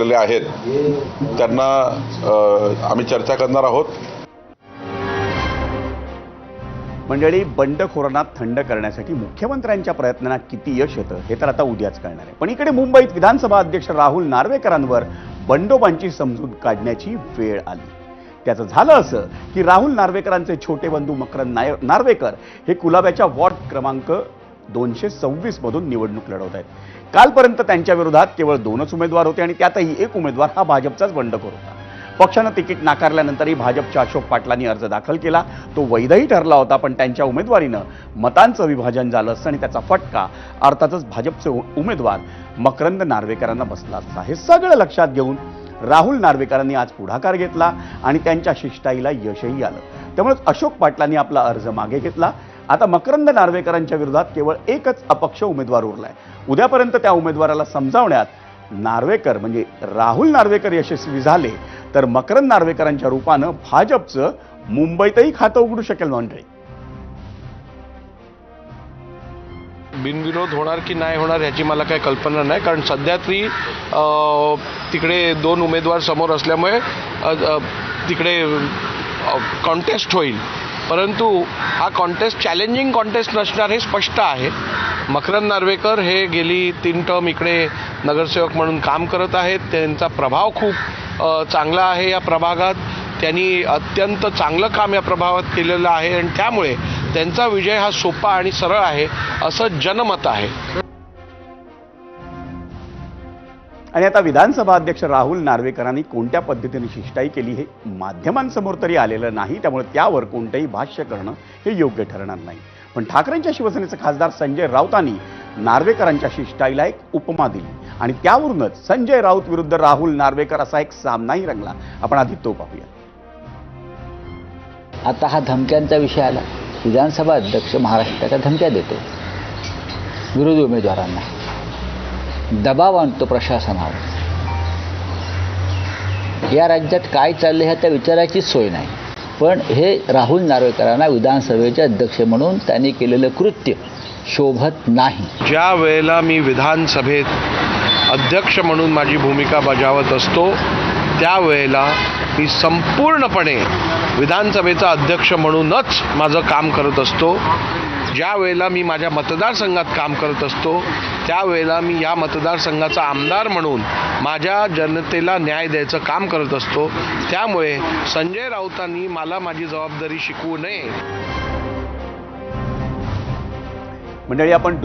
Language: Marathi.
आहेत त्यांना आम्ही चर्चा करणार आहोत। मंडळी, बंडखोरांना थंड करण्यासाठी मुख्यमंत्र्यांच्या प्रयत्नांना किती यश येतं हे तर आता उद्याच कळणार आहे। पण इकडे मुंबईत विधानसभा अध्यक्ष राहुल नार्वेकरांवर बंडोबांची समजूत काढण्याची वेळ आली। त्याचं झालं असं की राहुल नार्वेकरांचे छोटे बंधू मकरंद नार्वेकर हे कुलाब्याच्या वॉर्ड क्रमांक 226 मधून निवडणूक लढवत आहेत। कालपर्यंत त्यांच्या विरोधात केवळ 2च उमेदवार होते आणि त्यातही एक उमेदवार हा भाजपचाच बंडखोर होता। पक्षानं तिकीट नाकारल्यानंतरही भाजपच्या अशोक पाटलांनी अर्ज दाखल केला। तो वैधही ठरला होता, पण त्यांच्या उमेदवारीनं मतांचं विभाजन झालं असतं आणि त्याचा फटका अर्थातच भाजपचे उमेदवार मकरंद नार्वेकरांना बसला असता। हे सगळं लक्षात घेऊन राहुल नार्वेकरांनी आज पुढाकार घेतला आणि त्यांच्या शिष्टाईला यशही आलं। त्यामुळे अशोक पाटलांनी आपला अर्ज मागे घेतला। आता मकरंद नार्वेकरांच्या विरोधात केवळ एकच अपक्ष उमेदवार उरलाय। उद्यापर्यंत त्या उमेदवाराला समजावण्यात नार्वेकर म्हणजे राहुल नार्वेकर यशस्वी झाले तर मकरंद नार्वेकरांच्या रूपानं भाजपचं मुंबईतही खातं उघडू शकेल। मंडळी, बिनविरोध होणार की नाही होणार याची मला काही कल्पना नाही, कारण सध्या तरी तिकडे 2 उमेदवार समोर असल्यामुळे तिकडे कॉन्टेस्ट होईल, परंतु हा कॉन्टेस्ट चॅलेंजिंग कॉन्टेस्ट नसणार हे स्पष्ट आहे। मकरंद नार्वेकर हे गेली 3 टर्म इकडे नगरसेवक म्हणून काम करत आहेत। त्यांचा प्रभाव खूप चांगला आहे या प्रभागात। त्यांनी अत्यंत चांगलं काम या प्रभागात केलेलं आहे आणि त्यामुळे त्यांचा विजय हा सोपा आणि सरळ आहे असं जनमत आहे। आणि आता विधानसभा अध्यक्ष राहुल नार्वेकरांनी कोणत्या पद्धतीने शिष्टाई केली हे माध्यमांसमोर तरी आलेलं नाही, त्यामुळे त्यावर कोणतंही भाष्य करणं हे योग्य ठरणार नाही। पण ठाकरेंच्या शिवसेनेचे खासदार संजय राऊतांनी नार्वेकरांच्या शिष्टाईला एक उपमा दिली आणि त्यावरूनच संजय राऊत विरुद्ध राहुल नार्वेकर असा एक सामनाही रंगला। आपण आधी तो पाहूया। आता हा धमक्यांचा विषय आला। विधानसभा अध्यक्ष महाराष्ट्राच्या धमक्या देतो विरोधी उमेदवारांना, दबाव आणतो प्रशासनावर। या राज्यात काय चाललंय ह्याच्या विचाराची सोय नाही, पण हे राहुल नार्वेकरांना विधानसभेचे अध्यक्ष म्हणून त्यांनी केलेलं कृत्य शोभत नाही। ज्या वेळेला मी विधानसभेत अध्यक्ष म्हणून माझी भूमिका बजावत असतो त्यावेळेला मी संपूर्णपणे विधानसभेचा अध्यक्ष म्हणूनच माझं काम करत असतो। ज्या वेळेला मी माझ्या मतदारसंघात काम करत असतो त्यावेळेला मी या मतदारसंघाचा आमदार म्हणून माझ्या जनतेला न्याय द्यायचं काम करत असतो। त्यामुळे संजय राऊतांनी मला माझी जबाबदारी शिकवू नये। मंडळी, आपण